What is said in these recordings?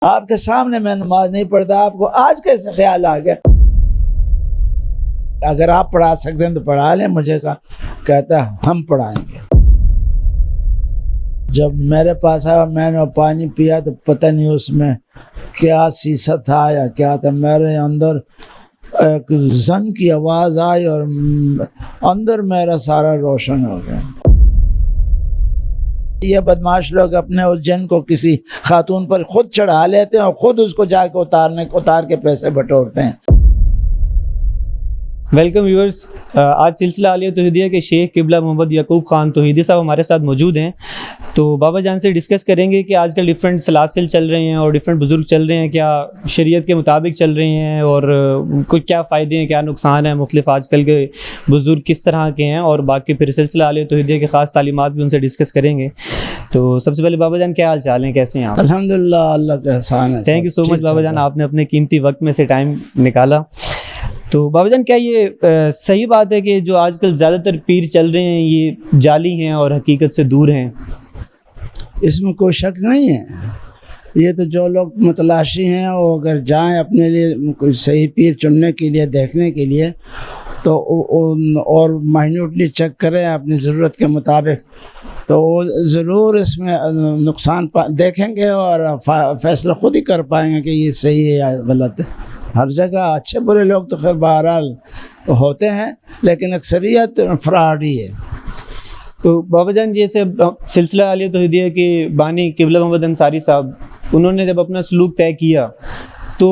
آپ کے سامنے میں نماز نہیں پڑھتا، آپ کو آج کیسے خیال آ گیا؟ اگر آپ پڑھا سکتے ہیں تو پڑھا لیں۔ مجھے کہتا ہم پڑھائیں گے۔ جب میرے پاس آیا میں نے پانی پیا تو پتہ نہیں اس میں کیا سیسا تھا یا کیا تھا، میرے اندر ایک زن کی آواز آئی اور اندر میرا سارا روشن ہو گیا۔ یہ بدماش لوگ اپنے اس جن کو کسی خاتون پر خود چڑھا لیتے ہیں اور خود اس کو جا کے اتار کے پیسے بٹورتے ہیں۔ ویلکم ویورز، آج سلسلہ عالیہ توحیدیہ کے شیخ قبلہ محمد یعقوب خان توحیدی صاحب ہمارے ساتھ موجود ہیں۔ تو بابا جان سے ڈسکس کریں گے کہ آج کل ڈیفرنٹ سلاسل چل رہے ہیں اور ڈیفرنٹ بزرگ چل رہے ہیں، کیا شریعت کے مطابق چل رہے ہیں اور کوئی کیا فائدے ہیں، کیا نقصان ہیں، مختلف آج کل کے بزرگ کس طرح کے ہیں، اور باقی پھر سلسلہ عالیہ توحیدیہ کے خاص تعلیمات بھی ان سے ڈسکس کریں گے۔ تو سب سے پہلے بابا جان کیا حال چال ہیں، کیسے ہیں آپ؟ الحمدللہ، اللہ کا احسان ہے۔ تھینک یو سو مچ بابا جان، آپ نے اپنے قیمتی وقت میں سے ٹائم نکالا۔ تو بابا جان کیا یہ صحیح بات ہے کہ جو آج کل زیادہ تر پیر چل رہے ہیں یہ جعلی ہیں اور حقیقت سے دور ہیں؟ اس میں کوئی شک نہیں ہے۔ یہ تو جو لوگ متلاشی ہیں وہ اگر جائیں اپنے لیے کوئی صحیح پیر چننے کے لیے، دیکھنے کے لیے، تو اور مائنیوٹلی چیک کریں اپنی ضرورت کے مطابق، تو وہ ضرور اس میں نقصان دیکھیں گے اور فیصلہ خود ہی کر پائیں گے کہ یہ صحیح ہے یا غلط ہے۔ ہر جگہ اچھے برے لوگ تو خیر بہرحال ہوتے ہیں، لیکن اکثریت فراڈ ہی ہے۔ تو بابا جان جیسے سلسلہ عالیہ توحیدیہ کے بانی قبلہ محمد انصاری صاحب، انہوں نے جب اپنا سلوک طے کیا تو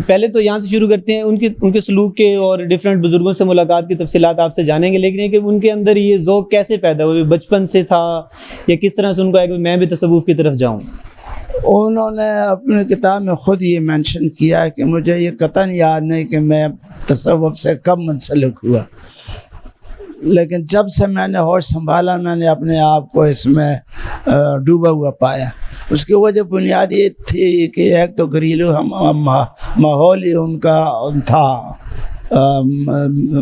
پہلے تو یہاں سے شروع کرتے ہیں، ان کے سلوک کے اور ڈیفرنٹ بزرگوں سے ملاقات کی تفصیلات آپ سے جانیں گے، لیکن کہ ان کے اندر یہ ذوق کیسے پیدا ہوا، بچپن سے تھا یا کس طرح سے ان کو ہے کہ میں بھی تصوف کی طرف جاؤں؟ انہوں نے اپنی کتاب میں خود یہ مینشن کیا کہ مجھے یہ قطعاً یاد نہیں کہ میں تصوف سے کب منسلک ہوا، لیکن جب سے میں نے ہوش سنبھالا میں نے اپنے آپ کو اس میں ڈوبا ہوا پایا۔ اس کی وجہ بنیاد یہ تھی کہ ایک تو گھریلو ماحول ہی ان کا تھا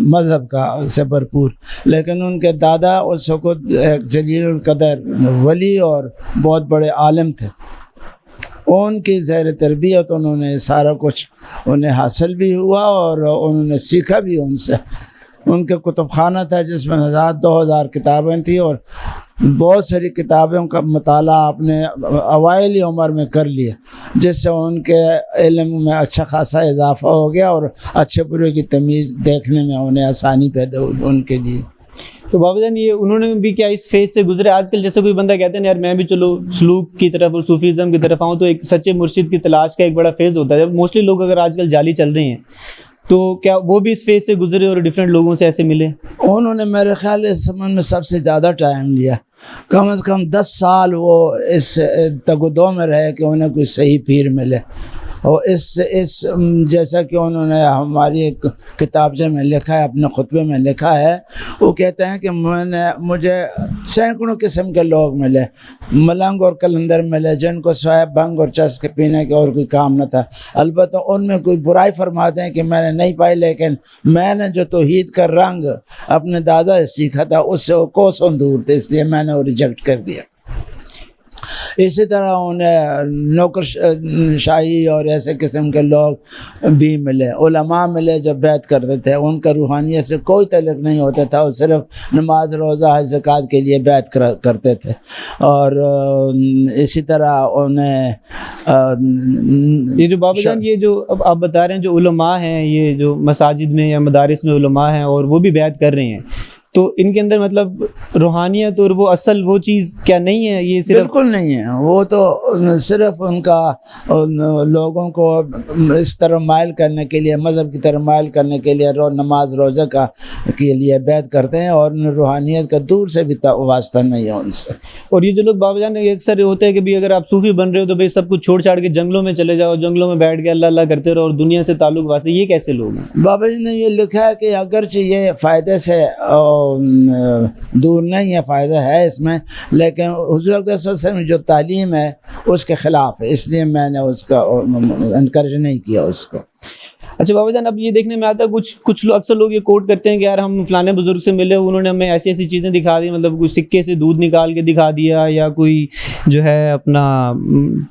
مذہب کا سے بھرپور، لیکن ان کے دادا اس وقت ایک جلیل القدر ولی اور بہت بڑے عالم تھے۔ ان کی زیر تربیت انہوں نے سارا کچھ انہیں حاصل بھی ہوا اور انہوں نے سیکھا بھی ان سے۔ ان کے کتب خانہ تھا جس میں 1000-2000 کتابیں تھیں اور بہت ساری کتابوں کا مطالعہ اپنے اوائلی عمر میں کر لیا، جس سے ان کے علم میں اچھا خاصا اضافہ ہو گیا اور اچھے برے کی تمیز دیکھنے میں انہیں آسانی پیدا ہوئی ان کے لیے۔ تو بابا جان یہ انہوں نے بھی کیا اس فیز سے گزرے؟ آج کل جیسے کوئی بندہ کہتے ہیں یار میں بھی چلو سلوک کی طرف اور صوفیزم کی طرف آؤں، تو ایک سچے مرشد کی تلاش کا ایک بڑا فیز ہوتا ہے۔ موسٹلی لوگ اگر آج کل جعلی چل رہے ہیں تو کیا وہ بھی اس فیز سے گزرے اور ڈیفرنٹ لوگوں سے ایسے ملے؟ انہوں نے میرے خیال اس سمجھ میں سب سے زیادہ ٹائم لیا، کم از کم 10 سال وہ اس تگدو میں رہے کہ انہیں کوئی صحیح پیر ملے۔ اور اس جیسا کہ انہوں نے ہماری ایک کتابچے میں لکھا ہے، اپنے خطبے میں لکھا ہے، وہ کہتے ہیں کہ مجھے سینکڑوں قسم کے لوگ ملے، ملنگ اور کلندر ملے جن کو سوائے بھنگ اور چسک پینے کے اور کوئی کام نہ تھا۔ البتہ ان میں کوئی برائی فرماتے ہیں کہ میں نے نہیں پائی، لیکن میں نے جو توحید کا رنگ اپنے دادا سے سیکھا تھا اس سے وہ کوسوں دور تھے، اس لیے میں نے وہ ریجیکٹ کر دیا۔ اسی طرح انہیں نوکر شاہی اور ایسے قسم کے لوگ بھی ملے، علماء ملے جو بیعت کرتے تھے، ان کا روحانیت سے کوئی تعلق نہیں ہوتا تھا، وہ صرف نماز روزہ حج زکوٰۃ کے لیے بیعت کرتے تھے۔ اور اسی طرح انہیں یہ جو بابا جان یہ جو اب آپ بتا رہے ہیں جو علماء ہیں، یہ جو مساجد میں یا مدارس میں علماء ہیں اور وہ بھی بیعت کر رہے ہیں، تو ان کے اندر مطلب روحانیت اور وہ اصل وہ چیز کیا نہیں ہے؟ یہ صرف بالکل نہیں ہے، وہ تو صرف ان کا لوگوں کو اس طرح مائل کرنے کے لیے، مذہب کی طرف مائل کرنے کے لیے نماز روزہ کے لیے بیعت کرتے ہیں، اور روحانیت کا دور سے بھی واسطہ نہیں ہے ان سے۔ اور یہ جو لوگ بابا جان اکثر ہوتا ہے کہ بھی اگر آپ صوفی بن رہے ہو تو بھائی سب کچھ چھوڑ چھاڑ کے جنگلوں میں چلے جاؤ، جنگلوں میں بیٹھ کے اللہ اللہ کرتے رہو اور دنیا سے تعلق واسطے، یہ کیسے لوگ ہیں؟ بابا جی نے یہ لکھا ہے کہ اگرچہ یہ فائدے سے دور نہیں ہے، فائدہ ہے اس میں، لیکن حضور کے صلی اللہ علیہ وسلم جو تعلیم ہے اس کے خلاف ہے، اس لیے میں نے اس کا انکریج نہیں کیا اس کو۔ اچھا بابا جان، اب یہ دیکھنے میں آتا ہے کچھ لوگ اکثر لوگ یہ کوٹ کرتے ہیں کہ یار ہم فلانے بزرگ سے ملے، انہوں نے ہمیں ایسی ایسی چیزیں دکھا دی، مطلب کوئی سکے سے دودھ نکال کے دکھا دیا، یا کوئی جو ہے اپنا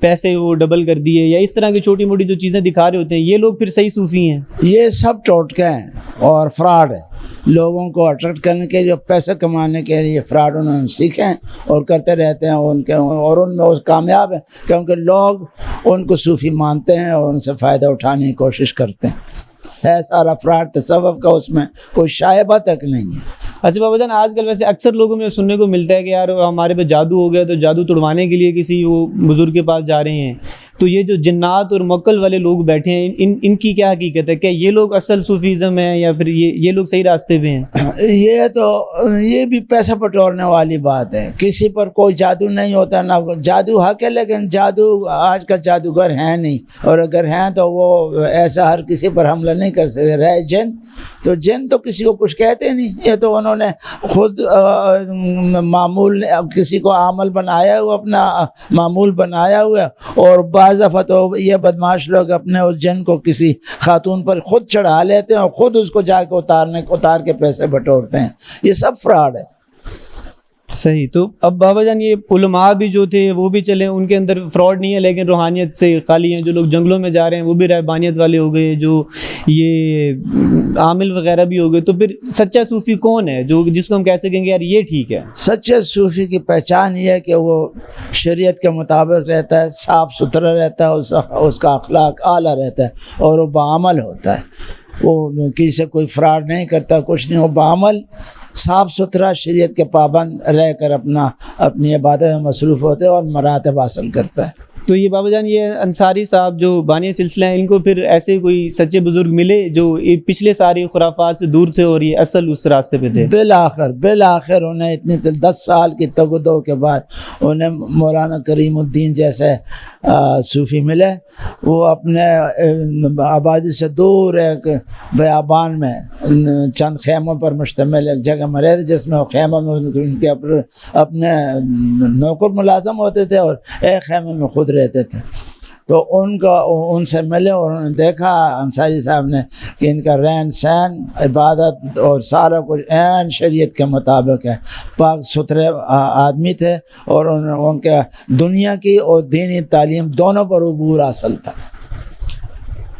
پیسے وہ ڈبل کر دیے، یا اس طرح کی چھوٹی موٹی جو چیزیں دکھا رہے ہوتے ہیں، یہ لوگ پھر صحیح صوفی ہیں؟ یہ سب ٹوٹکے ہیں اور فراڈ ہے. لوگوں کو اٹریکٹ کرنے کے لیے، پیسے کمانے کے لیے فراڈ انہوں نے سیکھے ہیں اور کرتے رہتے ہیں. ان میں وہ کامیاب ہیں کیونکہ لوگ ان کو صوفی مانتے ہیں اور ان سے فائدہ اٹھانے کی کوشش کرتے ہیں. ہے سارا فراڈ تصوف کا، اس میں کوئی شائبہ تک نہیں ہے. اچھا بابا جان، آج کل ویسے اکثر لوگوں میں سننے کو ملتا ہے کہ یار ہمارے پہ جادو ہو گیا، تو جادو توڑوانے کے لیے کسی وہ بزرگ کے پاس جا رہے ہیں. تو یہ جو جنات اور موکل والے لوگ بیٹھے ہیں، ان کی کیا حقیقت ہے؟ کیا یہ لوگ اصل صوفیزم ہے یا پھر یہ لوگ صحیح راستے پہ ہیں؟ یہ بھی پیسہ پٹورنے والی بات ہے. کسی پر کوئی جادو نہیں ہوتا، نہ جادو حق ہے، لیکن جادو آج کل جادوگر ہیں نہیں، اور اگر ہیں تو وہ ایسا ہر کسی پر حملہ نہیں کر سکتے. رہے جن تو کسی کو کچھ کہتے نہیں. یہ تو انہوں نے خود معمول کسی کو عامل بنایا ہوا، اپنا معمول بنایا ہوا. اور بعض دفعہ تو یہ بدماش لوگ اپنے اس جن کو کسی خاتون پر خود چڑھا لیتے ہیں اور خود اس کو جا کے اتار کے پیسے بٹورتے ہیں. یہ سب فراڈ ہے. صحیح. تو اب بابا جان، یہ علماء بھی جو تھے وہ بھی چلے، ان کے اندر فراڈ نہیں ہے لیکن روحانیت سے خالی ہیں. جو لوگ جنگلوں میں جا رہے ہیں وہ بھی رہبانیت والے ہو گئے، جو یہ عامل وغیرہ بھی ہو گئے. تو پھر سچا صوفی کون ہے جس کو ہم کہہ سکیں گے یار یہ ٹھیک ہے؟ سچے صوفی کی پہچان یہ ہے کہ وہ شریعت کے مطابق رہتا ہے، صاف ستھرا رہتا ہے، اس کا اخلاق اعلیٰ رہتا ہے اور وہ بعمل ہوتا ہے. وہ کسی سے کوئی فراڈ نہیں کرتا، کچھ نہیں. وہ بعمل صاف ستھرا شریعت کے پابند رہ کر اپنی عبادت میں مصروف ہوتے ہیں اور مراتب حاصل کرتا ہے. تو یہ بابا جان، یہ انصاری صاحب جو بانی سلسلہ ہیں، ان کو پھر ایسے کوئی سچے بزرگ ملے جو پچھلے ساری خرافات سے دور تھے اور یہ اصل اس راستے پہ تھے؟ بالآخر انہیں اتنی 10 سال کی تگ و دو کے بعد انہیں مولانا کریم الدین جیسے صوفی ملے. وہ اپنے آبادی سے دور ایک بیابان میں چند خیموں پر مشتمل ایک جگہ میں رہتے، جس میں خیموں میں ان کے اپنے نوکر ملازم ہوتے تھے اور ایک خیمے میں خود رہتے تھے. تو ان سے ملے اور انہوں نے دیکھا انصاری صاحب نے کہ ان کا رہن سہن، عبادت اور سارا کچھ عین شریعت کے مطابق ہے. پاک ستھرے آدمی تھے اور ان کے دنیا کی اور دینی تعلیم دونوں پر عبور حاصل تھا.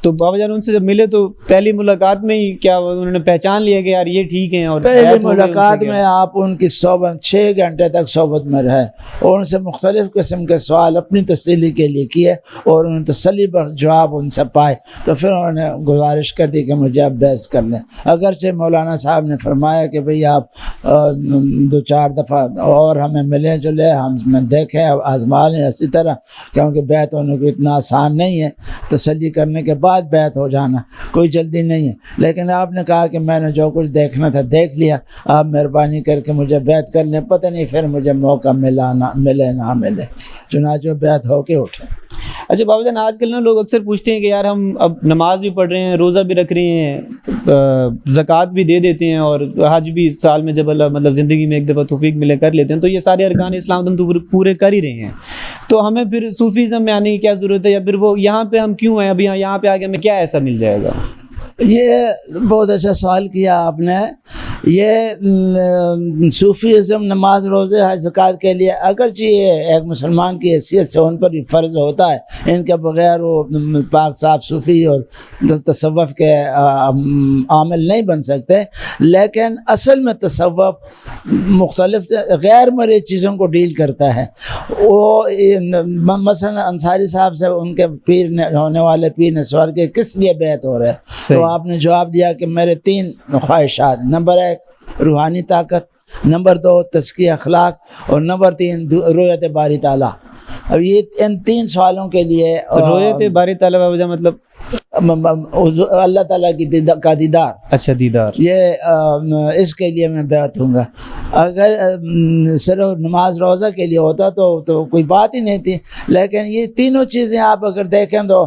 تو بابا جان ان سے جب ملے تو پہلی ملاقات میں ہی کیا انہوں نے پہچان لیا کہ یار یہ ٹھیک ہیں؟ اور پہلی ملاقات میں آپ ان کی صحبت 6 گھنٹے تک صحبت میں رہے اور ان سے مختلف قسم کے سوال اپنی تسلی کے لیے کیے اور انہوں نے تسلی بخش جواب ان سے پائے. تو پھر انہوں نے گزارش کر دی کہ مجھے آپ بحث کر لیں. اگرچہ مولانا صاحب نے فرمایا کہ بھئی آپ 2-4 دفعہ اور ہمیں ملیں جلے، ہم دیکھیں آزما لیں اسی طرح، کیونکہ بیعت ہونے کو اتنا آسان نہیں ہے. تسلی کرنے کے بعد بیعت ہو جانا کوئی جلدی نہیں ہے. لیکن آپ نے کہا کہ میں نے جو کچھ دیکھنا تھا دیکھ لیا، آپ مہربانی کر کے مجھے بیعت کر لیں. پتہ نہیں پھر مجھے موقع ملے نہ ملے، چنانچہ بیعت ہو کے اٹھے. اچھا بابا جان، آج کل نا لوگ اکثر پوچھتے ہیں کہ یار ہم اب نماز بھی پڑھ رہے ہیں، روزہ بھی رکھ رہے ہیں، زکوٰۃ بھی دے دیتے ہیں اور حج بھی سال میں جب اللہ مطلب زندگی میں ایک دفعہ توفیق ملے کر لیتے ہیں، تو یہ سارے ارکان اسلام تو ہم پورے کر ہی رہے ہیں. تو ہمیں پھر صوفیزم میں آنے کی کیا ضرورت ہے؟ یا پھر وہ یہاں پہ ہم کیوں ہیں؟ ابھی یہاں پہ آگے ہمیں کیا ایسا مل جائے گا؟ یہ بہت اچھا سوال کیا آپ نے. یہ صوفیزم نماز روزے حج زکوٰۃ کے لیے اگرچہ یہ ایک مسلمان کی حیثیت سے ان پر یہ فرض ہوتا ہے، ان کے بغیر وہ پاک صاف صوفی اور تصوف کے عامل نہیں بن سکتے، لیکن اصل میں تصوف مختلف غیر مرئی چیزوں کو ڈیل کرتا ہے. وہ مثلا انصاری صاحب سے ان کے پیر ہونے والے پیر نسوار کے کس لیے بیعت ہو رہے ہیں؟ تو آپ نے جواب دیا کہ میرے 3 خواہشات: نمبر 1 روحانی طاقت، نمبر 2 تزکیہ اخلاق، اور نمبر 3 رؤیت باری تعالیٰ. اب یہ ان 3 سوالوں کے لیے رؤیت باری تعالیٰ بابا جان مطلب اللہ تعالیٰ کا دیدار. اچھا دیدار. یہ اس کے لیے میں بیعت ہوں گا. اگر صرف نماز روزہ کے لیے ہوتا تو کوئی بات ہی نہیں تھی. لیکن یہ تینوں چیزیں آپ اگر دیکھیں تو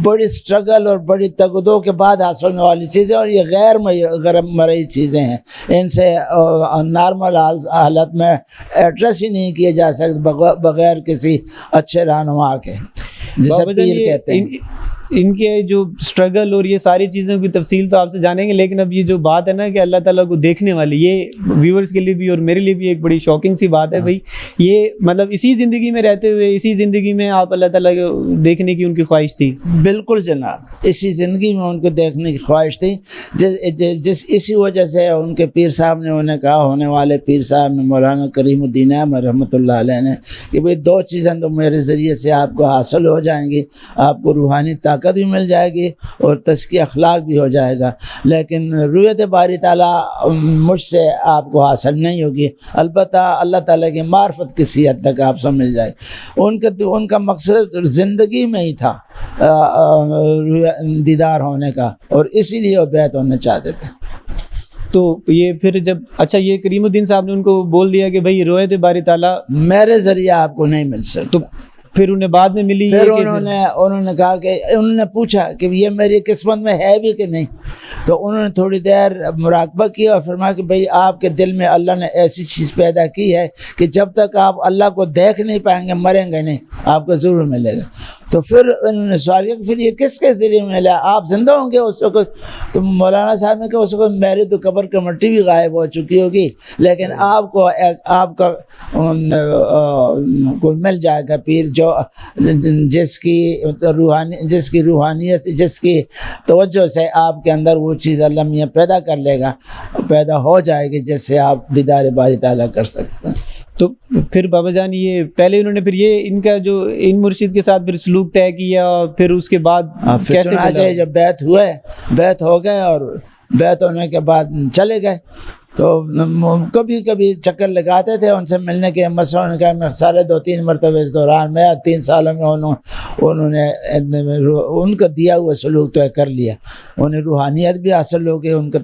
بڑی سٹرگل اور بڑی تگدو کے بعد حاصل ہونے والی چیزیں، اور یہ غیر مرئی چیزیں ہیں. ان سے نارمل حالت میں ایڈریس ہی نہیں کیے جا سکتے بغیر کسی اچھے رہنما کے، جسے پیر کہتے ہیں. ان کے جو اسٹرگل اور یہ ساری چیزوں کی تفصیل تو آپ سے جانیں گے، لیکن اب یہ جو بات ہے نا کہ اللہ تعالیٰ کو دیکھنے والی، یہ ویورز کے لیے بھی اور میرے لیے بھی ایک بڑی شاکنگ سی بات ہے بھائی. یہ مطلب اسی زندگی میں رہتے ہوئے اسی زندگی میں آپ اللہ تعالیٰ کو دیکھنے کی ان کی خواہش تھی؟ بالکل جناب، اسی زندگی میں ان کو دیکھنے کی خواہش تھی، اسی وجہ سے ان کے پیر صاحب نے انہیں کہا، ہونے والے پیر صاحب نے مولانا کریم الدین احمد رحمۃ اللہ علیہ نے، کہ بھئی 2 چیزیں تو میرے ذریعے سے آپ کو حاصل ہو جائیں گی، آپ کو روحانی طاقت بھی مل جائے گی اور تزکیہ اخلاق بھی ہو جائے گا، لیکن رؤیت باری تعالیٰ مجھ سے آپ کو حاصل نہیں ہوگی، البتہ اللہ تعالیٰ کی معرفت کسی حد تک آپ سے مل جائے. ان کا مقصد زندگی میں ہی تھا دیدار ہونے کا، اور اسی لیے وہ بیعت ہونا چاہتے تھے. تو یہ پھر جب اچھا یہ کریم الدین صاحب نے ان کو بول دیا کہ بھائی رؤیت باری تعالیٰ میرے ذریعے آپ کو نہیں مل سکتا، تو پھر انہیں بعد میں ملی؟ پھر انہوں نے کہا کہ انہوں نے پوچھا کہ یہ میری قسمت میں ہے بھی کہ نہیں، تو انہوں نے تھوڑی دیر مراقبہ کیا اور فرمایا کہ بھئی آپ کے دل میں اللہ نے ایسی چیز پیدا کی ہے کہ جب تک آپ اللہ کو دیکھ نہیں پائیں گے مریں گے نہیں، آپ کو ضرور ملے گا. تو پھر انہوں نے سوال کیا کہ پھر یہ کس کے ذریعے ملا، آپ زندہ ہوں گے اس وقت؟ تو مولانا صاحب نے کہا اس وقت میری تو قبر کی مٹی بھی غائب ہو چکی ہوگی، لیکن آپ کا کوئی مل جائے گا پیر جو جس کی روحانیت جس کی توجہ سے آپ کے اندر وہ چیز اللہ میاں پیدا کر لے گا، پیدا ہو جائے گی، جس سے آپ دیدار باری تعالیٰ کر سکتے ہیں. تو پھر بابا جان یہ پہلے انہوں نے پھر یہ ان کا جو ان مرشد کے ساتھ پھر سلوک طے کیا، پھر اس کے بعد کیسے جب بیعت ہو گئے اور بیعت ہونے کے بعد چلے گئے، تو کبھی کبھی چکر لگاتے تھے ان سے ملنے کے. مسئلہ نے کہا میں سارے 2-3 مرتبہ اس دوران میں 3 سالوں میں انہوں نے ان کا دیا ہوا سلوک طے کر لیا، انہیں روحانیت بھی حاصل ہو گئی، ان کا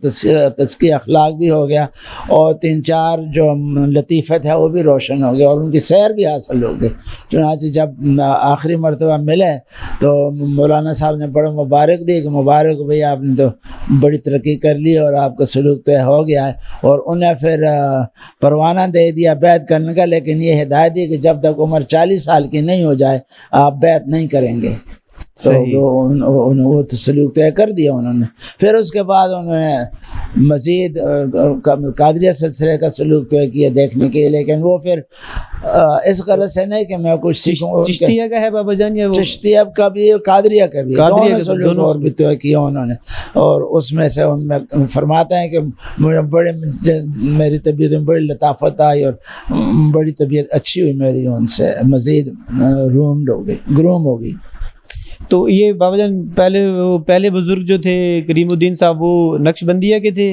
تزکیہ اخلاق بھی ہو گیا، اور 3-4 جو لطیفے تھے وہ بھی روشن ہو گئے، اور ان کی سیر بھی حاصل ہو گئی. چنانچہ جب آخری مرتبہ ملے تو مولانا صاحب نے بڑا مبارک دی کہ مبارک بھئی آپ نے تو بڑی ترقی کر لی اور آپ کا سلوک طے ہو گیا ہے، اور انہیں پھر پروانہ دے دیا بیعت کرنے کا، لیکن یہ ہدایت دی کہ جب تک عمر 40 سال کی نہیں ہو جائے آپ بیعت نہیں کریں گے. تو وہ سلوک طے کر دیا انہوں نے. پھر اس کے بعد انہوں نے مزید قادریہ سلسلے کا سلوک طے کیا دیکھنے کے لیے، لیکن وہ پھر اس غرض سے نہیں کہ میں کچھ سیکھوں. چشتیہ کا ہے بابا جان یا چشتیہ کا بھی قادریہ کا بھی، دونوں اور بھی طے کیا انہوں نے. اور اس میں سے ان میں فرماتے ہیں کہ میری طبیعت میں بڑی لطافت آئی اور بڑی طبیعت اچھی ہوئی میری، ان سے مزید گروم ہو گئی. تو یہ بابا جان پہلے بزرگ جو تھے کریم الدین صاحب وہ نقش بندیہ کے تھے،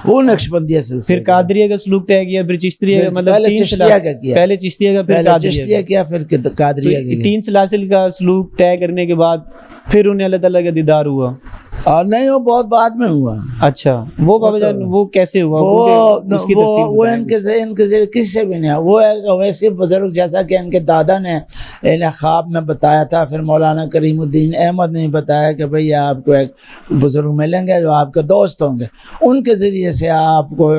وہ نقش بندیہ سے، پھر قادریہ کا سلوک طے کیا، پھر چشتیہ کا، مطلب پہلے چشتیہ کا کیا، پہلے چشتیہ کا پھر چشتیہ کیا، پھر قادریہ کا. 3 سلاسل کا سلوک طے کرنے کے بعد پھر انہیں اللہ تعالیٰ کا دیدار ہوا؟ اور نہیں، وہ بہت بعد میں ہوا. اچھا، وہ بابا جان وہ کیسے ہوا؟ اس کی وہ ان کے ذریعے کس سے بھی نہیں. وہ ایک ویسے بزرگ جیسا کہ ان کے دادا نے انہیں خواب میں بتایا تھا، پھر مولانا کریم الدین احمد نے بتایا کہ بھئی آپ کو ایک بزرگ ملیں گے جو آپ کے دوست ہوں گے، ان کے ذریعے سے آپ کو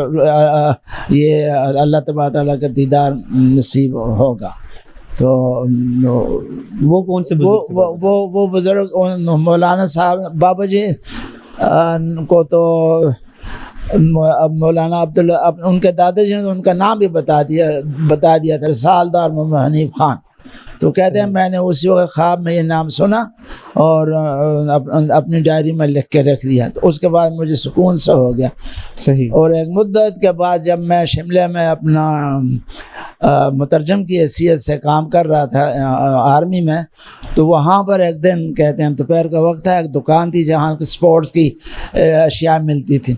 یہ اللہ تبارک تعالیٰ کا دیدار نصیب ہوگا. تو وہ کون سے بزرگ؟ وہ بزرگ مولانا صاحب بابا جی کو تو مولانا عبداللہ ان کے دادا جی نے ان کا نام بھی بتا دیا تھا، رسالدار محمد حنیف خان. تو کہتے ہیں میں نے اسی وقت خواب میں یہ نام سنا اور اپنی ڈائری میں لکھ کے رکھ دیا، تو اس کے بعد مجھے سکون سا ہو گیا. صحیح. اور ایک مدت کے بعد جب میں شملے میں اپنا مترجم کی حیثیت سے کام کر رہا تھا آرمی میں، تو وہاں پر ایک دن کہتے ہیں دوپہر کا وقت تھا، ایک دکان تھی جہاں سپورٹس کی اشیاء ملتی تھی.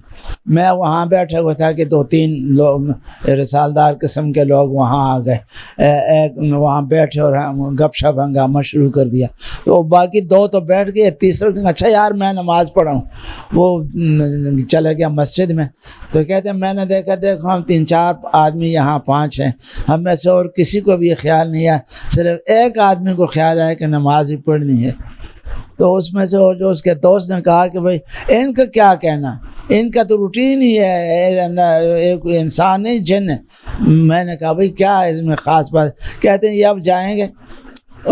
میں وہاں بیٹھا ہوا تھا کہ 2-3 لوگ رسالدار قسم کے لوگ وہاں آ گئے، ایک وہاں بیٹھے اور گپ شپ ہنگامہ شروع کر دیا. تو باقی 2 تو بیٹھ گئے، تیسرا دن اچھا یار میں نماز پڑھا ہوں، وہ چلے گیا مسجد میں. تو کہتے ہیں میں نے دیکھا ہم 3-4 آدمی یہاں 5 ہیں، ہم میں سے اور کسی کو بھی خیال نہیں ہے، صرف ایک آدمی کو خیال ہے کہ نماز بھی پڑھنی ہے. تو اس میں سے جو اس کے دوست نے کہا کہ بھائی ان کا کیا کہنا، ان کا تو روٹین ہی ہے، ایک انسان نہیں جن ہے. میں نے کہا بھائی کیا ہے اس میں خاص بات؟ کہتے ہیں یہ اب جائیں گے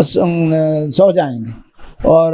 سو جائیں گے. اور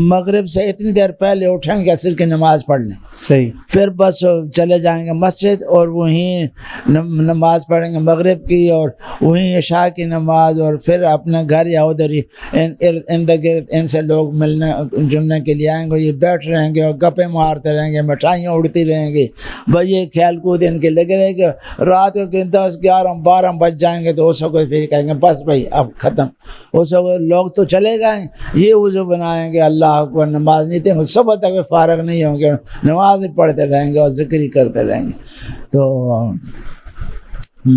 مغرب سے اتنی دیر پہلے اٹھیں گے عصر کی نماز پڑھ لیں, صحیح, پھر بس چلے جائیں گے مسجد اور وہیں نماز پڑھیں گے مغرب کی, اور وہیں عشاء کی نماز, اور پھر اپنے گھر یا ادھر ہی ارد گرد ان سے لوگ ملنے جلنے کے لیے آئیں گے, یہ بیٹھ رہیں گے اور گپیں مارتے رہیں گے, مٹھائیاں اڑتی رہیں گی, بھائی یہ کھیل کود ان کے لگے رہے گا. رات کو 10 11 12 بج جائیں گے تو اس وقت پھر کہیں گے بس بھائی اب ختم. اس وقت لوگ تو چلے گئے, یہ وضو بنائیں گے, اللہ اکبر, نماز نہیں دیں گے, صبح تک فارغ نہیں ہوں گے, نماز ہی پڑھتے رہیں گے اور ذکر ہی کرتے رہیں گے. تو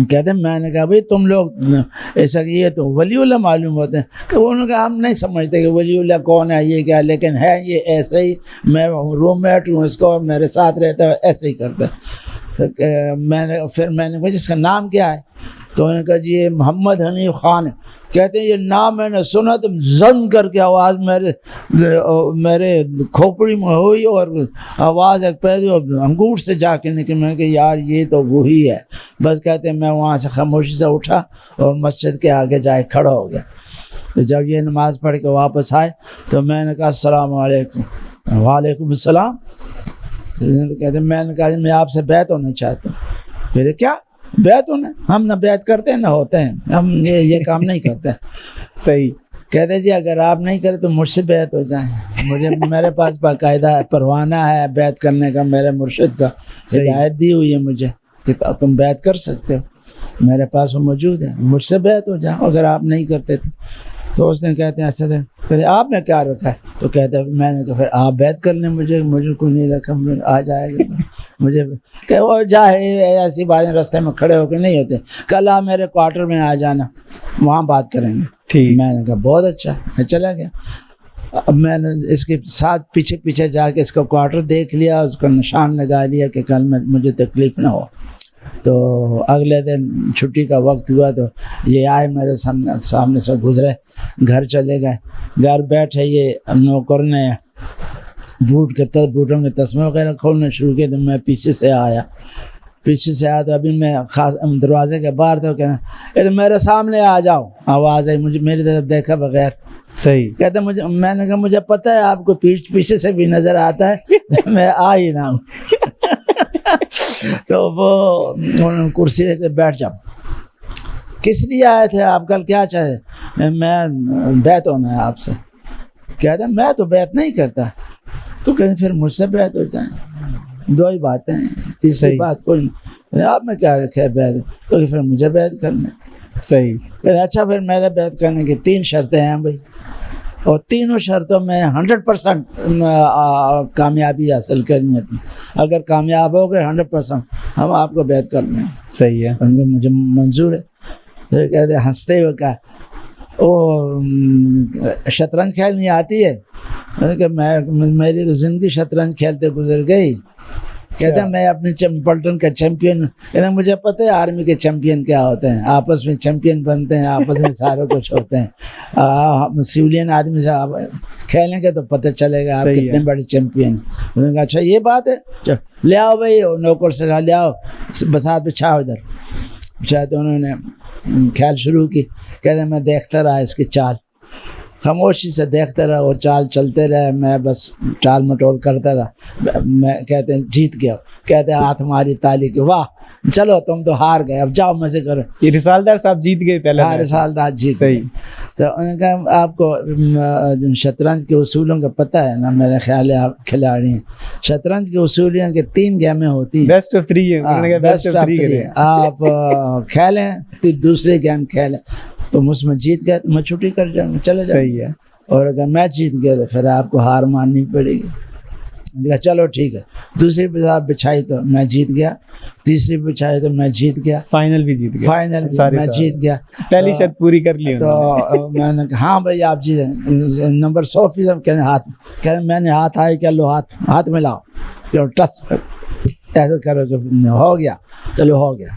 کہتے ہیں میں نے کہا بھائی تم لوگ ایسا کہ یہ تو ولی اللہ معلوم ہوتے ہیں, کہ انہوں نے کہا ہم نہیں سمجھتے کہ ولی اللہ کون ہے یہ کیا, لیکن ہے یہ ایسے ہی, میں روم میٹ ہوں اس کو اور میرے ساتھ رہتا ہے ایسے ہی کرتا ہے. تو میں نے کہا جس کا نام کیا ہے, تو انہوں نے کہا جی یہ محمد حنیف خان ہے. کہتے ہیں یہ نام میں نے سنا تو زن کر کے آواز میرے کھوپڑی میں ہوئی, اور آواز ایک پیدا انگوٹھ سے جا کے نکلی. میں نے کہا یار یہ تو وہی ہے. بس کہتے ہیں میں وہاں سے خاموشی سے اٹھا اور مسجد کے آگے جائے کھڑا ہو گیا. تو جب یہ نماز پڑھ کے واپس آئے تو میں نے کہا السلام علیکم. وعلیکم السلام. کہتے ہیں میں نے کہا میں آپ سے بیعت ہونا چاہتا ہوں. کہتے کیا بیعت ہونا, ہم نہ بیعت کرتے ہیں نہ ہوتے ہیں, ہم یہ کام نہیں کرتے. صحیح. کہتے جی اگر آپ نہیں کریں تو مجھ سے بیعت ہو جائیں. میرے پاس باقاعدہ پروانہ ہے بیعت کرنے کا, میرے مرشد کا ہدایت دی ہوئی ہے مجھے کہ تم بیعت کر سکتے ہو, میرے پاس وہ موجود ہے, مجھ سے بیعت ہو جائے اگر آپ نہیں کرتے تو اس نے کہتے ہیں ایسا تھا. کہتے آپ نے کیا رکھا ہے, تو کہتے ہیں میں نے کہا پھر آپ بیعت کر لیں, مجھے کو نہیں رکھا, آ جائے گا مجھے. کہ اور جائے ایسی باتیں راستے میں کھڑے ہو کے نہیں ہوتے, کل آپ میرے کوارٹر میں آ جانا, وہاں بات کریں گے. ٹھیک. میں نے کہا بہت اچھا, میں چلا گیا. اب میں نے اس کے ساتھ پیچھے جا کے اس کا کوارٹر دیکھ لیا, اس کا نشان لگا لیا کہ کل میں مجھے تکلیف نہ ہو. تو اگلے دن چھٹی کا وقت ہوا تو یہ آئے میرے سامنے سے گزرے, گھر چلے گئے. گھر بیٹھے یہ نوکر نے بوٹوں کے تسمے وغیرہ کھولنا شروع کیے, تو میں پیچھے سے آیا تو ابھی میں خاص دروازے کے باہر تھا, کہنا تو میرے سامنے آ جاؤ. آواز آئی, مجھے میری طرف دیکھا بغیر. صحیح. کہتے میں نے کہا مجھے پتہ ہے آپ کو پیچھے سے بھی نظر آتا ہے, میں آ ہی نہ ہوں. تو وہ کرسی لے کے بیٹھ جاؤ. کس لیے آئے تھے آپ, کل کیا چاہے؟ میں بیعت ہونا ہے آپ سے. کہتے ہیں میں تو بیعت نہیں کرتا. تو کہیں پھر مجھ سے بیعت ہو جائیں. دو ہی باتیں ہیں, تیسری بات کوئی نہیں. آپ میں کیا رکھے بیعت, تو پھر مجھے بیعت کرنا. صحیح. اچھا پھر میرے بیعت کرنے کی 3 شرطیں ہیں بھائی, اور تینوں شرطوں میں 100% کامیابی حاصل کرنی ہے. اگر کامیاب ہو گئے 100% ہم آپ کو بیعت کرنا ہے. صحیح ہے. مجھے منظور ہے. تو کہتے ہنستے ہوئے کہا او شطرنج کھیلنی آتی ہے؟ کہ میری تو زندگی شطرنج کھیلتے گزر گئی. کہتے ہیں میں اپنے پلٹن کا چیمپئن. کہتے ہیں مجھے پتہ ہے آرمی کے چیمپئن کیا ہوتے ہیں, آپس میں چیمپئن بنتے ہیں, آپس میں سارا کچھ ہوتے ہیں. سویلین آدمی سے آپ کھیلیں گے تو پتہ چلے گا آپ کتنے بڑے چیمپئن. انہوں نے کہا اچھا یہ بات ہے, لے آؤ بھائی. نوکر سے کہا لے آؤ, بساط پہ چھاؤ ادھر. اچھا تو انہوں نے کھیل شروع کی. کہتے ہیں میں دیکھتا رہا اس کی چال, خاموشی سے دیکھتا رہا, وہ چال چلتے رہے, میں بس ٹال مٹول کرتا رہا. میں کہتے ہیں جیت گیا. کہتے ہیں ہاتھ ہماری تالی کی, واہ چلو تم تو ہار گئے, اب جاؤ مزے کرو. یہ رسالدار صاحب جیت گئے پہلے. ہاں رسالدار جیت گئے. تو انہوں نے کہا آپ کو شطرنج کے اصولوں کا پتہ ہے نا؟ میرے خیال ہے آپ کھلاڑی ہیں. شطرنج کے اصول ہیں کہ 3 گیمیں ہوتی ہیں, بیسٹ آف 3 ہے. انہوں نے کہا بیسٹ آف 3 کریں, آپ کھیلیں پھر دوسرے گیم کھیلیں. تو مجھ میں جیت گئے تو میں چھٹی کر جاؤں گا, چلے جاؤں. صحیح ہے. اور اگر میں جیت گیا تو پھر آپ کو ہار ماننی پڑے گی. کہا چلو ٹھیک ہے. دوسری پہ بچھائی تو میں جیت گیا, تیسری پہ بچھائی تو میں جیت گیا, فائنل بھی جیت گیا, فائنل میں جیت گیا. پہلی شرط پوری کر لی. تو میں نے کہا ہاں بھائی آپ جیتے. نمبر 100% کہنے ہاتھ, کہ میں نے ہاتھ آئے کیا, لو ہاتھ میں لاؤ, چلو ٹس ایسا کرو کہ ہو گیا. چلو ہو گیا.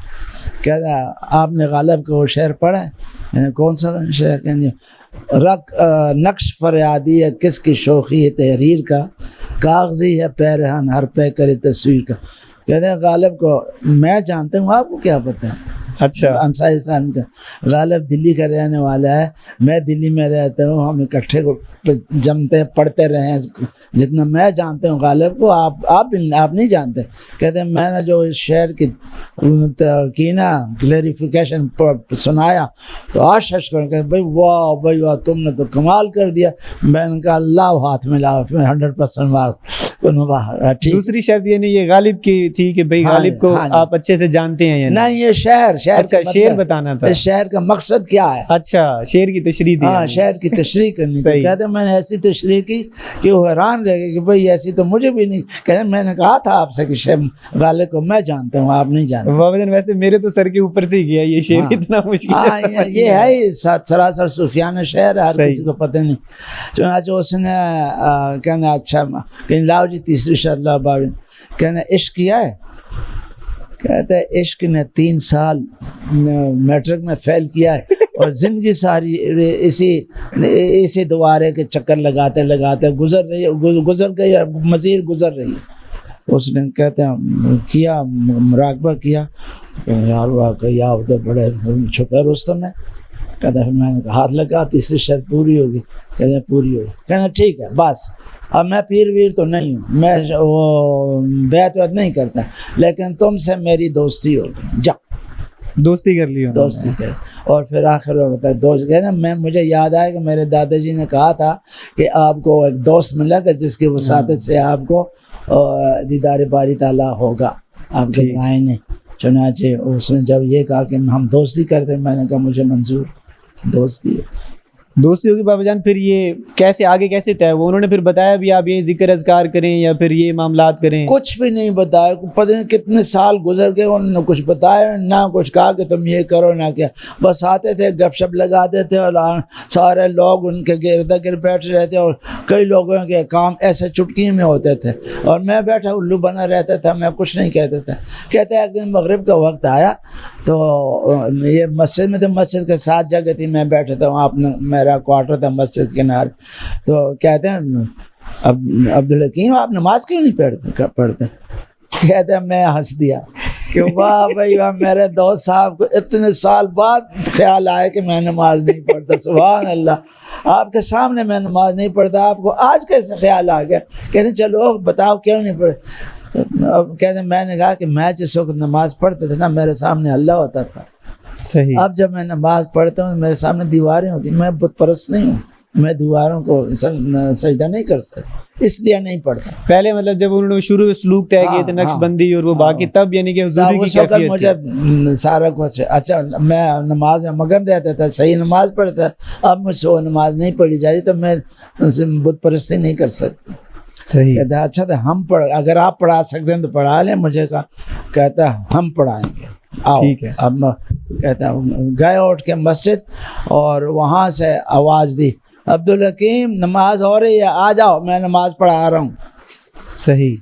کہتا آپ نے غالب کا وہ شعر پڑھا ہے؟ کون سا شعر؟ کہیں نقش فریادی ہے کس کی شوخی ہے تحریر کا, کاغذی ہے پیرہن ہر پہ کرے تصویر کا. کہتے ہیں غالب کو میں جانتا ہوں, آپ کو کیا پتہ ہے؟ اچھا انصاری صاحب کا. غالب دلی کا رہنے والا ہے, میں دلی میں رہتا ہوں, ہم اکٹھے جمتے ہیں, پڑھتے رہے ہیں. جتنا میں جانتے ہوں غالب کو آپ نہیں جانتے. کہتے ہیں میں نے جو اس شعر کی نا کلیریفیکیشن سنایا تو آش کر کے بھائی واہ تم نے تو کمال کر دیا. میں نے کہا اللہ ہاتھ میں لا, 100% مارکس. دوسری شرط یہ نہیں یہ غالب کی تھی کہ بھائی غالب کو آپ اچھے سے جانتے ہیں یا نہیں, یہ شعر اچھا شعر بتانا تھا. اس شعر کا مقصد کیا ہے؟ اچھا شعر کی تشریح دی. ہاں شعر کی تشریح کرنی تھی. کہتے میں نے ایسی تشریح کی کہ وہ حیران رہ گئے کہ بھائی ایسی تو مجھے بھی نہیں. کہتے میں نے کہا تھا آپ سے کہ شعر غالب کو میں جانتا ہوں, آپ نہیں جانتے. بابا جان ویسے میرے تو سر کے اوپر سے ہی گیا یہ شعر, اتنا مشکل ہے. یہ ہے سراسر صوفیانہ شعر ہے, ہر کسی کو پتہ نہیں. چنانچہ اس نے کہنا اچھا کہ لاؤ جی تیسری شرط لاؤ بابا. کہنا عشق کیا ہے؟ کہتا ہے عشق نے 3 سال میٹرک میں فیل کیا ہے اور زندگی ساری اسی دوارے کے چکر لگاتے گزر گئی اور مزید گزر رہی. اس نے کہتے ہیں کیا مراقبہ کیا, یار واقعی آپ تو بڑے چھپے رستم ہے. کہتا ہے میں نے کہا ہاتھ لگا, تیسری شرط پوری ہوگی. کہتے ہیں پوری ہوگی. کہنا ٹھیک ہے بس, اب میں پیر ویر تو نہیں ہوں, میں وہ بیعت ویعت نہیں کرتا, لیکن تم سے میری دوستی ہوگی. جا دوستی کر لی, دوستی کر. اور پھر آخر ہوتا ہے دوست کہنا مجھے یاد آیا کہ میرے دادا جی نے کہا تھا کہ آپ کو ایک دوست ملا کہ جس کی وساطت سے آپ کو دیدار باری تعالیٰ ہوگا, آپ کے رائے نے. چنانچہ اس نے جب یہ کہا کہ ہم دوستی کرتے, میں نے کہا مجھے منظور, دوستی ہوگی. بابا جان پھر یہ کیسے آگے کیسے طے ہوا؟ انہوں نے پھر بتایا بھی آپ یہ ذکر اذکار کریں یا پھر یہ معاملات کریں؟ کچھ بھی نہیں بتایا. پتہ نہیں کتنے سال گزر گئے, انہوں نے کچھ بتایا نہ کچھ کہا کہ تم یہ کرو نہ کیا. بس آتے تھے گپ شپ لگاتے تھے اور سارے لوگ ان کے گرد بیٹھے رہتے, اور کئی لوگوں کے کام ایسے چٹکی میں ہوتے تھے اور میں بیٹھا الو بنا رہتا تھا, میں کچھ نہیں کہتا تھا. کہتے ہیں ایک دن مغرب کا وقت آیا تو یہ مسجد میں تھے, مسجد کے 7 جگہ تھی, میں بیٹھا تھا وہاں, اپنا میرا کوارٹر تھا مسجد کے کنارے. تو کہتے ہیں عبدالحکیم آپ نماز کیوں نہیں پڑھتے؟ کہتے ہیں میں ہنس دیا کہ واہ بھائی واہ, میرے دوست صاحب کو اتنے سال بعد خیال آیا کہ میں نماز نہیں پڑھتا. سبحان اللہ, آپ کے سامنے میں نماز نہیں پڑھتا, آپ کو آج کیسے خیال آ گیا؟ کہتے ہیں چلو بتاؤ کیوں نہیں پڑھے. اب کہتے ہیں میں نے کہا کہ میں جس وقت نماز پڑھتا تھا نا, میرے سامنے اللہ ہوتا تھا. صحیح. اب جب میں نماز پڑھتا ہوں میرے سامنے دیواریں ہوتی, میں بت پرست نہیں ہوں, میں دیواروں کو سجدہ نہیں کر سکتا, اس لیے نہیں پڑھتا. پہلے مطلب جب انہوں نے شروع میں سلوک طے کیے تھے, نقش بندی اور وہ باقی, تب یعنی کہ حضوری کی کیفیت تھی. مجھے سارا کچھ اچھا, میں نماز میں مگن رہتا تھا, صحیح نماز پڑھتا. اب مجھ سے وہ نماز نہیں پڑھی جاتی تو میں بت پرستی نہیں کر سکتا. صحیح. کہتا ہے اچھا تو ہم اگر آپ پڑھا سکتے ہیں تو پڑھا لیں مجھے. کہتا ہے ہم پڑھائیں گے, ٹھیک ہے. اب کہتا ہے گئے اٹھ کے مسجد اور وہاں سے آواز دی, عبدالحکیم نماز ہو رہی ہے, آ جاؤ میں نماز پڑھا رہا ہوں. صحیح.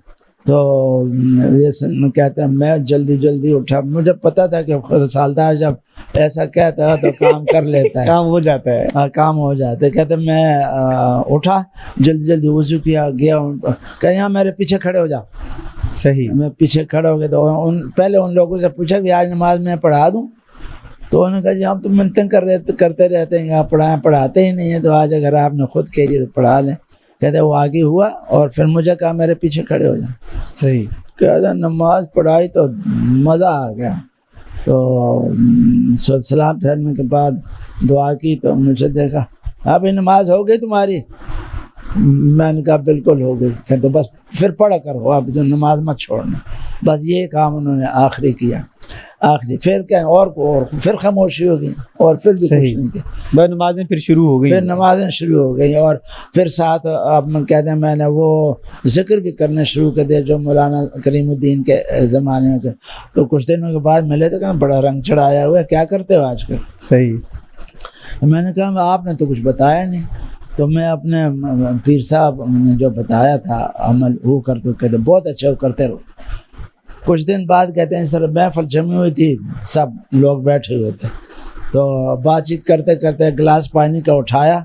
تو یہ کہتا ہے میں جلدی اٹھا, مجھے پتا تھا کہ رسالدار جب ایسا کہتا ہے تو کام کر لیتا ہے, کام ہو جاتا ہے, کام ہو جاتا ہے. کہتے میں اٹھا, جلدی وضو کیا, گیا, کہ یہاں میرے پیچھے کھڑے ہو جاؤ. صحیح. میں پیچھے کھڑا ہو گیا تو پہلے ان لوگوں سے پوچھا کہ آج نماز میں پڑھا دوں, تو انہوں نے کہا جی ہم تو منتیں کرتے رہتے ہیں, آپ پڑھاتے ہی نہیں ہیں, تو آج اگر آپ نے خود کہہ دیا تو پڑھا لیں. کہتے وہ آگے ہوا اور پھر مجھے کہا میرے پیچھے کھڑے ہو جائیں. صحیح. کہتا نماز پڑھائی تو مزہ آ گیا. تو سلام پھیرنے کے بعد دعا کی تو مجھے دیکھا, ابھی نماز ہو گئی تمہاری؟ میں نے کہا بالکل ہو گئی. کہتے بس پھر پڑھا کرو, اب جو نماز مت چھوڑنا. بس یہ کام انہوں نے آخری کیا. پھر کیا اور پھر خاموشی ہو گئی اور پھر بھی کچھ نہیں کیا. بس نمازیں پھر شروع ہو گئی. پھر نمازیں شروع ہو گئی اور پھر ساتھ اب کہتے ہیں میں نے وہ ذکر بھی کرنا شروع کر دیا جو مولانا کریم الدین کے زمانے کے. تو کچھ دنوں کے بعد ملے تو کہا بڑا رنگ چڑھایا ہوا ہے, کیا کرتے ہو آج کل؟ صحیح. میں نے کہا آپ نے تو کچھ بتایا نہیں. تو میں اپنے پیر صاحب نے جو بتایا تھا عمل وہ کرتے, کہتے بہت اچھا کرتے رہو. کچھ دن بعد کہتے ہیں اس طرح محفل جمی ہوئی تھی, سب لوگ بیٹھے ہوئے تھے, تو بات چیت کرتے کرتے گلاس پانی کا اٹھایا,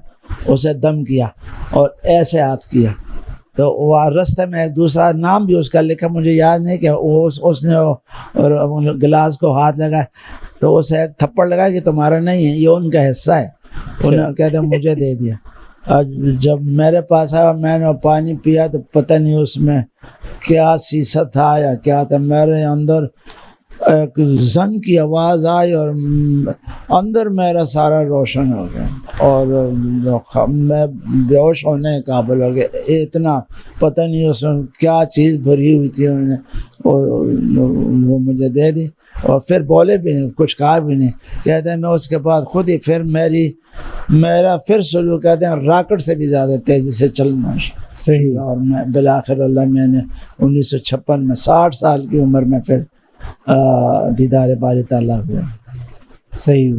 اسے دم کیا اور ایسے ہاتھ کیا تو وہ راستے میں ایک دوسرا نام بھی اس کا لکھا، مجھے یاد نہیں کہ اس نے گلاس کو ہاتھ لگایا تو اسے ایک تھپڑ لگا کہ تمہارا نہیں ہے، یہ ان کا حصہ ہے. انہوں کہتے ہیں مجھے دے دیا. جب میرے پاس آیا میں نے پانی پیا تو پتہ نہیں اس میں کیا سیسا تھا یا کیا تھا، میرے اندر ایک زن کی آواز آئی اور اندر میرا سارا روشن ہو گیا اور میں بے ہوش ہونے کے قابل ہو گیا. اتنا پتہ نہیں اس میں کیا چیز بھری ہوئی تھی، انہوں نے وہ مجھے دے دی اور پھر بولے بھی نہیں، کچھ کہا بھی نہیں. کہتے ہیں میں اس کے بعد خود ہی پھر میرا پھر سلوک کہتے ہیں راکٹ سے بھی زیادہ تیزی سے چلنا. صحیح. اور میں بالآخر اللہ میں نے 1956 میں 60 سال کی عمر میں پھر دیدار باری تعالیٰ ہوا. صحیح.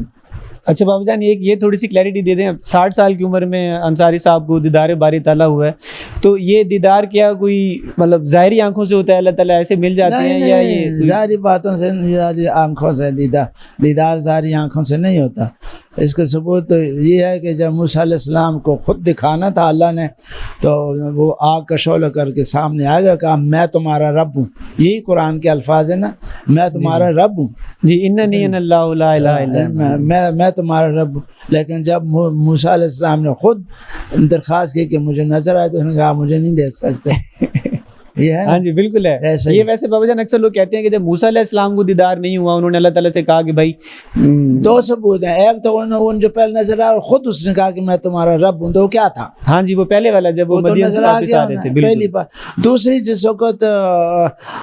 اچھا بابا جان یہ تھوڑی سی کلیئرٹی دے دیں، 60 سال کی عمر میں انصاری صاحب کو دیدار باری تعالیٰ ہوا ہے، تو یہ دیدار کیا کوئی مطلب ظاہری آنکھوں سے ہوتا ہے، اللہ تعالیٰ ایسے مل جاتے ہیں یا یہ ظاہری باتوں سے، ظاہری آنکھوں سے دیدار ظاہری آنکھوں سے نہیں ہوتا؟ اس کا ثبوت تو یہ ہے کہ جب موسیٰ علیہ السلام کو خود دکھانا تھا اللہ نے تو وہ آگ کا شعلہ کر کے سامنے آ گیا، کہا میں تمہارا رب ہوں. یہی قرآن کے الفاظ ہیں نا، میں تمہارا رب ہوں. جی اننی انا اللہ لا الہ الا انا، میں تمہارا رب ہوں. لیکن جب موسیٰ علیہ السلام نے خود درخواست کی کہ مجھے نظر آئے تو انہوں نے کہا مجھے نہیں دیکھ سکتے. یہ ہے ہاں جی بالکل ہے. یہ ویسے بابا جان اکثر لوگ کہتے ہیں کہ جب موسیٰ علیہ السلام کو دیدار نہیں ہوا، انہوں نے اللہ تعالیٰ سے کہا کہ بھائی دو ثبوت ہیں. ایک تو ان جو پہلے نظر آیا اور خود اس نے کہا کہ میں تمہارا رب ہوں، تو وہ کیا تھا؟ ہاں جی وہ پہلے والا جب وہ مدین سے واپس آ رہے تھے. پہلی بات. دوسری جس وقت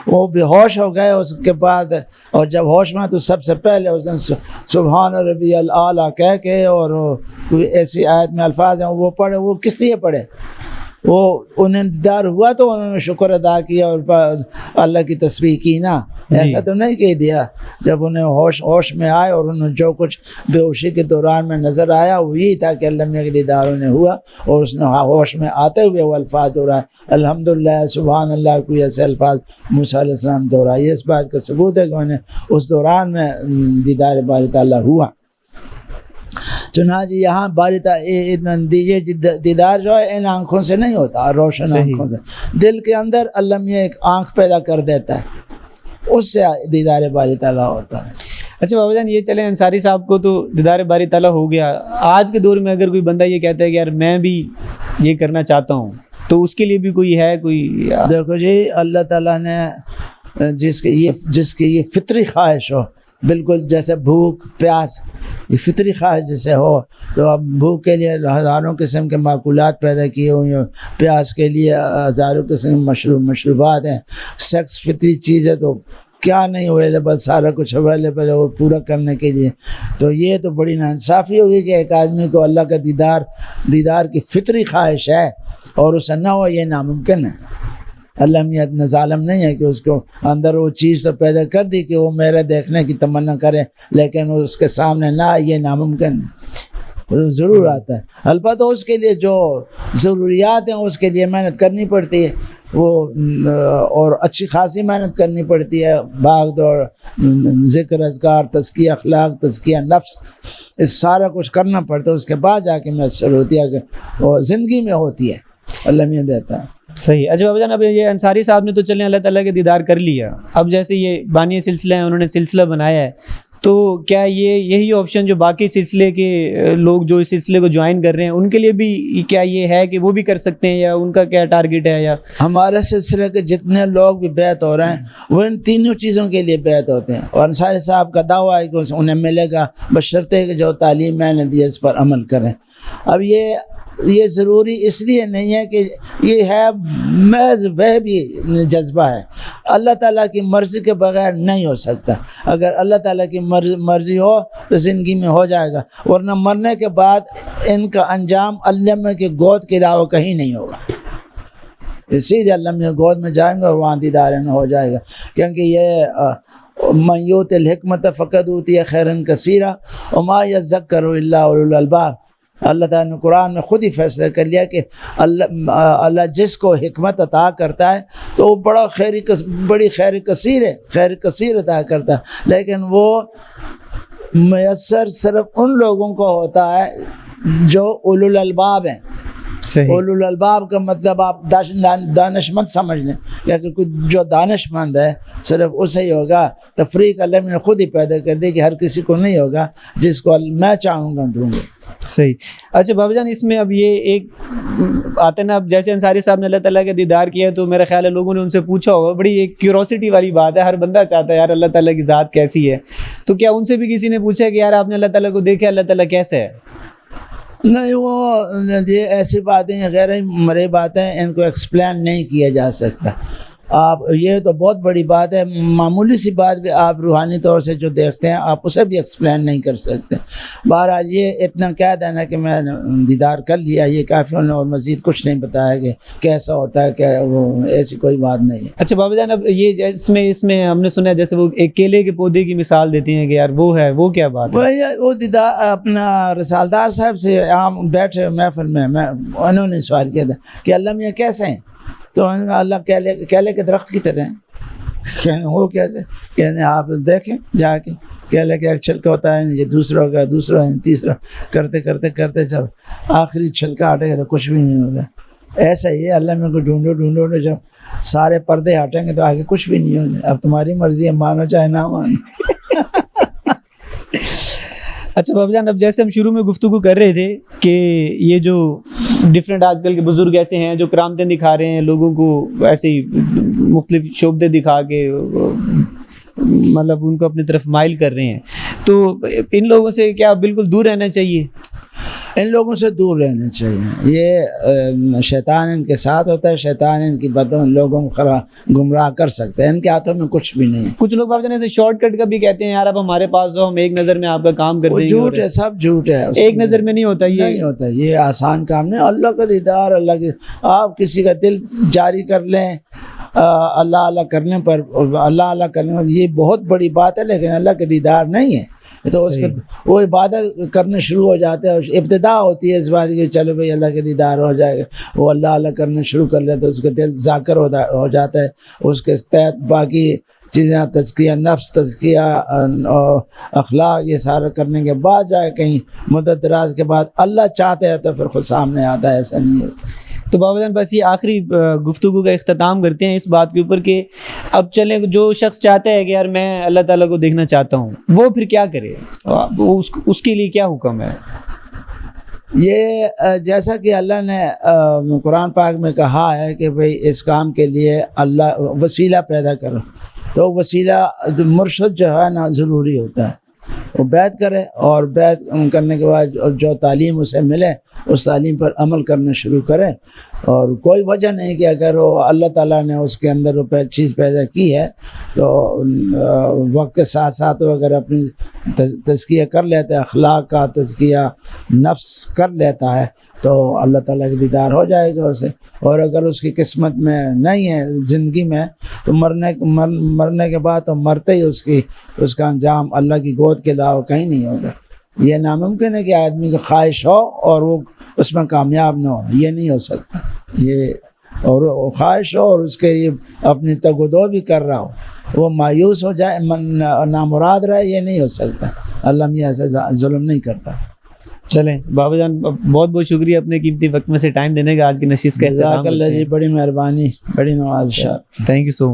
وہ بے ہوش ہو گئے اس کے بعد، اور جب ہوش میں تو سب سے پہلے اس نے سبحان ربی الاعلیٰ کہہ کے اور کوئی ایسی آیت میں الفاظ ہیں وہ پڑھے. وہ کس لیے پڑھے؟ وہ انہیں دیدار ہوا تو انہوں نے شکر ادا کیا اور اللہ کی تسبیح کی نا. ایسا تو نہیں کہہ دیا. جب انہیں ہوش میں آئے اور انہیں جو کچھ بے ہوشی کے دوران میں نظر آیا وہ یہی تھا کہ اللہ میاں کے دیدار انہیں ہوا اور اس نے ہوش میں آتے ہوئے وہ الفاظ دہرائے الحمدللہ سبحان اللہ. کوئی ایسے الفاظ موسیٰ علیہ السلام دہرائے. اس بات کا ثبوت ہے کہ انہیں اس دوران میں دیدار باری تعالیٰ ہوا. چنانچہ یہاں باری یہ دیدار جو ہے ان آنکھوں سے نہیں ہوتا، روشن آنکھوں سے. دل کے اندر اللہ میاں ایک آنکھ پیدا کر دیتا ہے، اس سے دیدار باری تعالیٰ ہوتا ہے. اچھا بابا جان یہ چلیں انصاری صاحب کو تو دیدار باری تعالیٰ ہو گیا. آج کے دور میں اگر کوئی بندہ یہ کہتا ہے کہ یار میں بھی یہ کرنا چاہتا ہوں تو اس کے لیے بھی کوئی ہے کوئی؟ دیکھو جی اللہ تعالیٰ نے جس کی یہ فطری خواہش ہو، بالکل جیسے بھوک پیاس یہ فطری خواہش جیسے ہو، تو اب بھوک کے لیے ہزاروں قسم کے معقولات پیدا کیے ہوئے ہیں، پیاس کے لیے ہزاروں قسم مشروبات ہیں، سیکس فطری چیز ہے تو کیا نہیں اویلیبل، سارا کچھ اویلیبل ہے وہ پورا کرنے کے لیے. تو یہ تو بڑی ناانصافی ہوگی کہ ایک آدمی کو اللہ کا دیدار کی فطری خواہش ہے اور اسے نہ ہو، یہ ناممکن ہے. اللہ میاں اتنا ظالم نہیں ہے کہ اس کو اندر وہ چیز تو پیدا کر دی کہ وہ میرے دیکھنے کی تمنا کرے لیکن اس کے سامنے نہ، یہ ناممکن ہے. ضرور آتا ہے، البتہ اس کے لیے جو ضروریات ہیں اس کے لیے محنت کرنی پڑتی ہے، وہ اور اچھی خاصی محنت کرنی پڑتی ہے. بھاگ دوڑ، ذکر اذکار، تزکیہ اخلاق، تزکیہ نفس، اس سارا کچھ کرنا پڑتا ہے. اس کے بعد جا کے میسر ہوتی ہے کہ وہ زندگی میں ہوتی ہے، اللہ میاں دیتا ہے. صحیح. اچھا بابا جان اب یہ انصاری صاحب نے تو چلیں اللہ تعالیٰ کے دیدار کر لیا، اب جیسے یہ بانی سلسلہ ہیں انہوں نے سلسلہ بنایا ہے، تو کیا یہی آپشن جو باقی سلسلے کے لوگ جو اس سلسلے کو جوائن کر رہے ہیں ان کے لیے بھی کیا یہ ہے کہ وہ بھی کر سکتے ہیں یا ان کا کیا ٹارگٹ ہے؟ یا ہمارے سلسلے کے جتنے لوگ بھی بیعت ہو رہے ہیں وہ ان تینوں چیزوں کے لیے بیعت ہوتے ہیں، اور انصاری صاحب کا دعویٰ ہے کہ انہیں ملے گا بشرطے کہ جو تعلیم میں نے دی اس پر عمل کریں. اب یہ ضروری اس لیے نہیں ہے کہ یہ ہے محض وہ بھی جذبہ ہے، اللہ تعالیٰ کی مرضی کے بغیر نہیں ہو سکتا. اگر اللہ تعالیٰ کی مرضی ہو تو زندگی میں ہو جائے گا، ورنہ مرنے کے بعد ان کا انجام علم کے گود کے علاوہ کہیں نہیں ہوگا. سیدھے علم کے گود میں جائیں گے اور وہاں دیدار ہو جائے گا. کیونکہ یہ من یؤت الحکمت فقد اوتی خیرا کثیرا وما یذکر الا اولو الالباب. اللہ تعالیٰ نے قرآن میں خود ہی فیصلہ کر لیا کہ اللہ جس کو حکمت عطا کرتا ہے تو وہ بڑی خیر کثیر عطا کرتا ہے، لیکن وہ میسر صرف ان لوگوں کو ہوتا ہے جو اولو الالباب ہیں. صحیح. اولو الالباب کا مطلب آپ دانش مند سمجھ لیں، کہ جو دانش مند ہے صرف اسے ہی ہوگا. تفریق اللہ نے خود ہی پیدا کر دی کہ ہر کسی کو نہیں ہوگا، جس کو میں چاہوں گا دوں گا. صحیح. اچھا بابا جان، اس میں اب یہ ایک آتے ہیں نا، اب جیسے انصاری صاحب نے اللہ تعالیٰ کا دیدار کیا ہے تو میرا خیال ہے لوگوں نے ان سے پوچھا ہوگا، بڑی ایک کیوروسٹی والی بات ہے، ہر بندہ چاہتا ہے یار اللہ تعالیٰ کی ذات کیسی ہے. تو کیا ان سے بھی کسی نے پوچھا کہ یار آپ نے اللہ تعالیٰ کو دیکھا، اللہ تعالیٰ کیسا ہے؟ نہیں، وہ یہ ایسی باتیں غیر مرئی باتیں، ان کو ایکسپلین نہیں کیا جا سکتا. آپ یہ تو بہت بڑی بات ہے، معمولی سی بات بھی آپ روحانی طور سے جو دیکھتے ہیں آپ اسے بھی ایکسپلین نہیں کر سکتے. بہرحال یہ اتنا کہہ دینا کہ میں دیدار کر لیا یہ کافی، انہوں نے اور مزید کچھ نہیں بتایا کہ کیسا ہوتا ہے، کہ وہ ایسی کوئی بات نہیں ہے. اچھا بابا جان، اب یہ اس میں ہم نے سنا ہے جیسے وہ ایک کیلے کے پودے کی مثال دیتی ہیں کہ یار وہ ہے، وہ کیا بات ہے؟ وہ دیدار اپنا رسالدار صاحب سے عام بیٹھے محفل میں انہوں نے سوال کیا تھا کہ اللہ میاں کیسے ہیں؟ تو اللہ کیلے کے درخت کی طرح ہیں. وہ کیسے؟ کہنے آپ دیکھیں جا کے، کیلے کا ایک چھلکا ہوتا ہے، یہ دوسرا ہوگا، دوسرا ہے، تیسرا، کرتے کرتے کرتے جب آخری چھلکا ہٹے گا تو کچھ بھی نہیں ہوگا. ایسا ہی ہے، اللہ میں کو ڈھونڈو جب سارے پردے ہٹیں گے تو آگے کچھ بھی نہیں ہوگا. اب تمہاری مرضی ہے، مانو چاہے نہ مانو. اچھا بابا جان، اب جیسے ہم شروع میں گفتگو کر رہے تھے کہ یہ جو ڈفرینٹ آج کل کے بزرگ ایسے ہیں جو کرامتیں دکھا رہے ہیں لوگوں کو، ایسے ہی مختلف شعبے دکھا کے مطلب ان کو اپنی طرف مائل کر رہے ہیں، تو ان لوگوں سے کیا بالکل دور رہنا چاہیے؟ ان لوگوں سے دور رہنا چاہیے. یہ شیطان ان کے ساتھ ہوتا ہے، شیطان ان کی باتوں لوگوں کو گمراہ کر سکتے ہیں. ان کے ہاتھوں میں کچھ بھی نہیں. کچھ لوگ بابا جان ایسے شارٹ کٹ کا بھی کہتے ہیں یار اب ہمارے پاس ہو، ہم ایک نظر میں آپ کا کام کر دیں گے. جھوٹ ہے، سب جھوٹ ہے. ایک نظر میں نہیں ہوتا، یہ نہیں ہوتا، یہ آسان کام نہیں. اللہ کا دیدار، اللہ کی آپ کسی کا دل جاری کر لیں اللہ اللہ کرنے پر، اللہ اللہ کرنے پر یہ بہت بڑی بات ہے، لیکن اللہ کا دیدار نہیں ہے. تو اس کے وہ عبادت کرنے شروع ہو جاتے ہیں، ابتدا ہوتی ہے اس بات کی چلو بھائی اللہ کے دیدار ہو جائے گا. وہ اللہ اللہ کرنے شروع کر لیتے، اس کا دل ذاکر ہو جاتا ہے. اس کے تحت باقی چیزیں، تزکیہ نفس، تزکیہ اخلاق، یہ سارا کرنے کے بعد جائے کہیں مدت دراز کے بعد اللہ چاہتے ہیں تو پھر خود سامنے آتا ہے. ایسا نہیں ہوتا. تو بابا جان بس یہ آخری گفتگو کا اختتام کرتے ہیں اس بات کے اوپر کہ اب چلیں جو شخص چاہتا ہے کہ یار میں اللہ تعالیٰ کو دیکھنا چاہتا ہوں، وہ پھر کیا کرے؟ اس کے لیے کیا حکم ہے؟ یہ جیسا کہ اللہ نے قرآن پاک میں کہا ہے کہ بھئی اس کام کے لیے اللہ وسیلہ پیدا کرو. تو وسیلہ مرشد جو ہے نا ضروری ہوتا ہے. وہ بیعت کرے اور بیعت کرنے کے بعد جو تعلیم اسے ملے اس تعلیم پر عمل کرنا شروع کرے. اور کوئی وجہ نہیں کہ اگر وہ اللہ تعالیٰ نے اس کے اندر وہ چیز پیدا کی ہے تو وقت کے ساتھ ساتھ وہ اگر اپنی تزکیہ کر لیتا ہے، اخلاق کا تزکیہ نفس کر لیتا ہے تو اللہ تعالیٰ کا دیدار ہو جائے گا اسے. اور اگر اس کی قسمت میں نہیں ہے زندگی میں تو مرنے کے بعد تو مرتے ہی اس کا انجام اللہ کی گود کے علاوہ کہیں نہیں ہوگا. یہ ناممکن ہے کہ آدمی کو خواہش ہو اور وہ اس میں کامیاب نہ ہو، یہ نہیں ہو سکتا. یہ اور خواہش ہو اور اس کے یہ اپنی تگ و دو بھی کر رہا ہو، وہ مایوس ہو جائے، نامراد رہے، یہ نہیں ہو سکتا. اللہ میاں ایسا ظلم نہیں کرتا. چلیں بابا جان بہت بہت شکریہ اپنے قیمتی وقت میں سے ٹائم دینے کا. آج کی نشست کا جزاک اللہ جی، بڑی مہربانی، بڑی نوازش. Thank you so much.